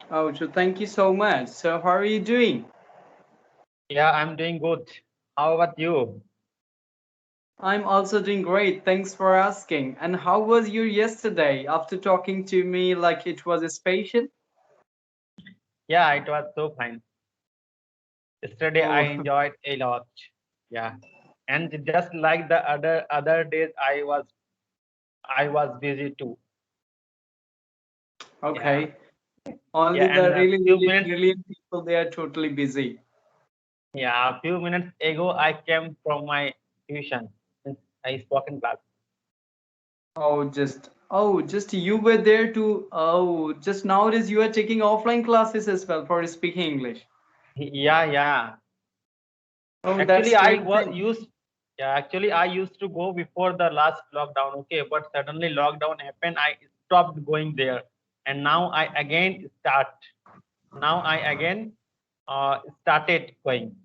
Oh, so thank you so much. So how are you doing? Yeah, I'm doing good. How about you? I'm also doing great. Thanks for asking. And how was your yesterday after talking to me like it was a special? Yeah, it was so fine. Yesterday I Oh, enjoyed a lot. Yeah. And just like the other days I was busy too. Yeah. okay. Only Yeah, the and a really, few really minutes brilliant people, they are totally busy. yeah, a few minutes ago I came from my tuition. I spoken class. Just you were there to, just nowadays you are taking offline classes as well for speaking English. Yeah, yeah. Oh, Actually, that's I great was thing. used. Yeah, actually, I used to go before the last lockdown. Okay, but suddenly lockdown happened. I stopped going there, and now I again start. Now I again started going.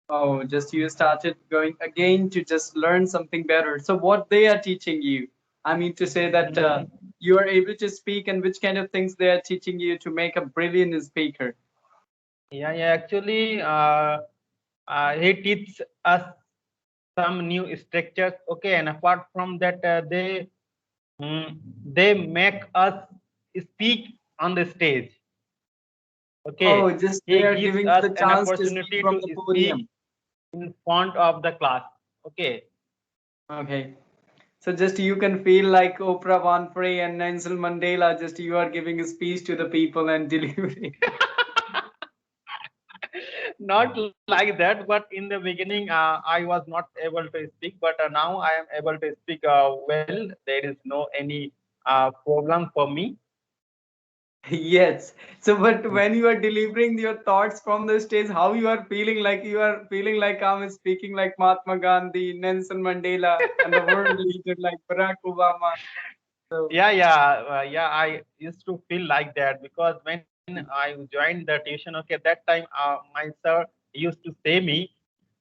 Oh, just you started going again to just learn something better. So what they are teaching you? I mean to say that Mm, you are able to speak and which kind of things they are teaching you to make a brilliant speaker. yeah, yeah. Actually, he teaches us some new structures. Okay, and apart from that, they make us speak on the stage. Oh, Okay, just they he are gives giving us the an chance to speak opportunity from to the podium. speak in front of the class. Okay. Okay. So just you can feel like Oprah Winfrey and Nelson Mandela, just you are giving a speech to the people and delivering. Not like that, but in the beginning, I was not able to speak, but now I am able to speak well. There is no any problem for me. Yes. So, but when you are delivering your thoughts from the stage, how you are feeling like you are feeling like I'm speaking like Mahatma Gandhi, Nelson Mandela, and the world leader like Barack Obama. So, Yeah, yeah, yeah. I used to feel like that because when I joined the tuition, okay, that time my sir used to say me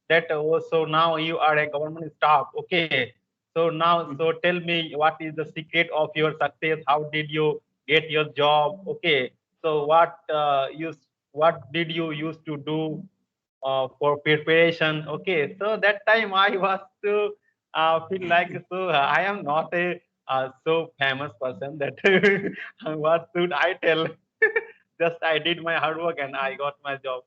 that so now you are a government staff, okay. So now, so tell me what is the secret of your success? How did you get your job? Okay, so what did you used to do for preparation? Okay, so that time I was to feel like so I am not a so famous person that what should I tell? Just I did my hard work and I got my job.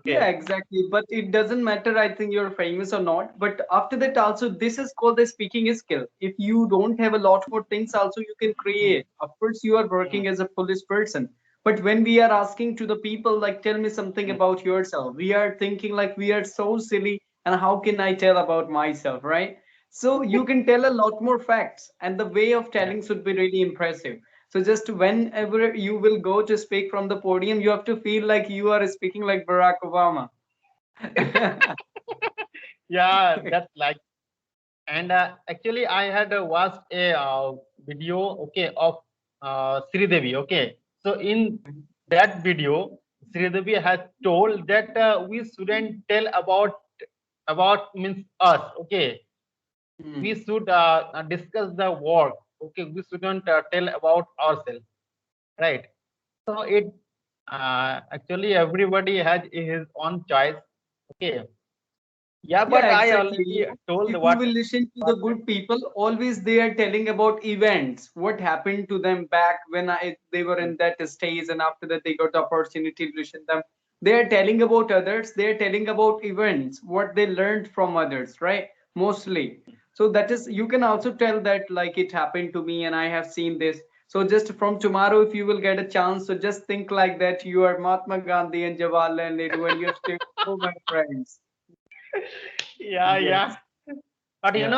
yeah, Okay. exactly. But it doesn't matter, I think you're famous or not. But after that, also, this is called the speaking skill. If you don't have a lot more things, also, you can create. Mm, Of course, you are mm, working as a police person. But when we are asking to the people, like, tell me something mm. about yourself, we are thinking, like, we are so silly. And how can I tell about myself, right? So you can tell a lot more facts, and the way of Yeah. telling should be really impressive. So just whenever you will go to speak from the podium, you have to feel like you are speaking like Barack Obama. Yeah, that's like, and actually I had watched a video, okay, of Sridevi, okay. So in that video, Sridevi has told that we shouldn't tell about means us, okay. We Hmm. should discuss the work, okay. We shouldn't tell about ourselves, right? So it actually everybody has his own choice, okay. Yeah, Yeah, but I exactly. already told If you what will listen to the what good people, always they are telling about events, what happened to them back when they were in that stage, and after that they got the opportunity to listen them. They are telling about others. They are telling about events, what they learned from others, right? Mostly. So that is you can also tell that like it happened to me, and I have seen this. So just from tomorrow, if you will get a chance, so just think like that you are Mahatma Gandhi and Jawaharlal Nehru, and you're still, oh my friends. yeah, yeah. Yes. But Yeah.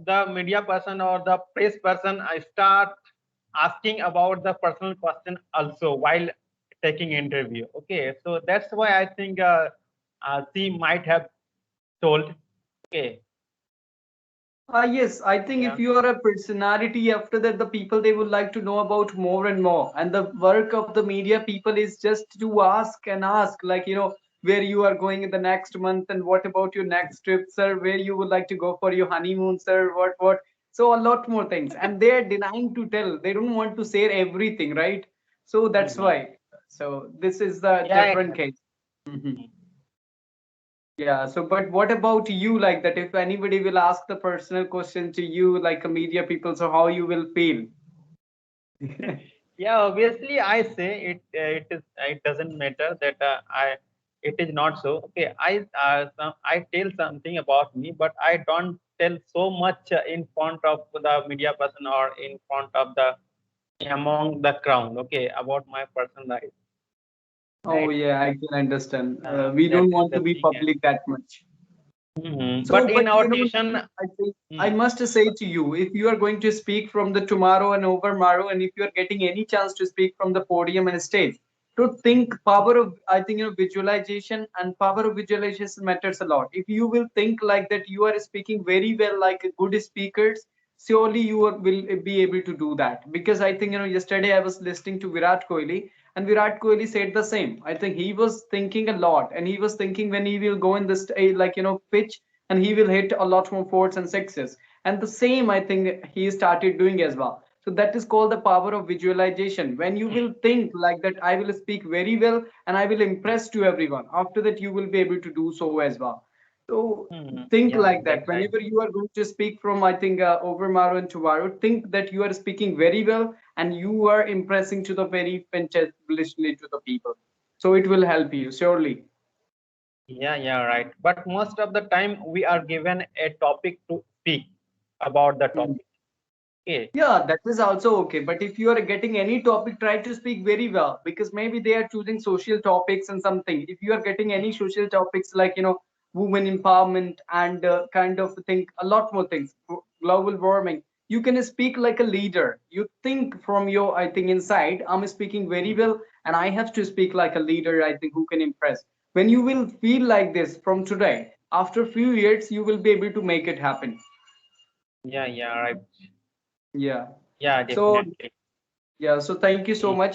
the media person or the press person, I start asking about the personal question also while taking interview. Okay, so that's why I think she might have told. Okay, Yes, I think if yeah. you are a personality, after that, the people they would like to know about more and more. And the work of the media people is just to ask and ask, like, where you are going in the next month and what about your next trip, sir, where you would like to go for your honeymoon, sir, what. So, a lot more things. And they are denying to tell. They don't want to share everything, right? So that's Mhm. why. So this is the Yeah, different case. Mhm. Yeah. So, but what about you? Like that, if anybody will ask the personal question to you, like a media people, so how you will feel? yeah, obviously I say it doesn't matter that I it is not so. Okay, I tell something about me, but I don't tell so much in front of the media person or in front of the among the crowd. Okay, about my personal life, Oh right? yeah, I can understand. We That don't is want the to be thing. public that much. So, But but in our you know, tuition, I think I hmm, must say to you, if you are going to speak from the tomorrow and overmorrow, and if you are getting any chance to speak from the podium and stage, to think power of, I think, visualization and power of visualization matters a lot. If you will think like that, you are speaking very well like a good speakers. Surely will be able to do that, because I think yesterday I was listening to Virat Kohli, and Virat Kohli said the same. I think he was thinking a lot, and he was thinking when he will go in this like pitch, and he will hit a lot more fours and sixes. And the same I think he started doing as well. So that is called the power of visualization. When you will think like that, I will speak very well and I will impress to everyone. After that, you will be able to do so as well. So think yeah, like that. that's right. Whenever you are going to speak from, I think, overmorrow and tomorrow, think that you are speaking very well and you are impressing to the very fantastically to the people. So it will help you surely. Yeah, right. But most of the time we are given a topic to speak about the Hmm. topic. Okay. Yeah, that is also okay. But if you are getting any topic, try to speak very well, because maybe they are choosing social topics and something. If you are getting any social topics like, women empowerment and kind of think a lot more things, global warming, you can speak like a leader. You think from your, I think, inside, I'm speaking very well and I have to speak like a leader, I think, who can impress. When you will feel like this from today, after a few years, you will be able to make it happen. Yeah, right. Yeah. Yeah, So, definitely. yeah. So thank you so Mm. much.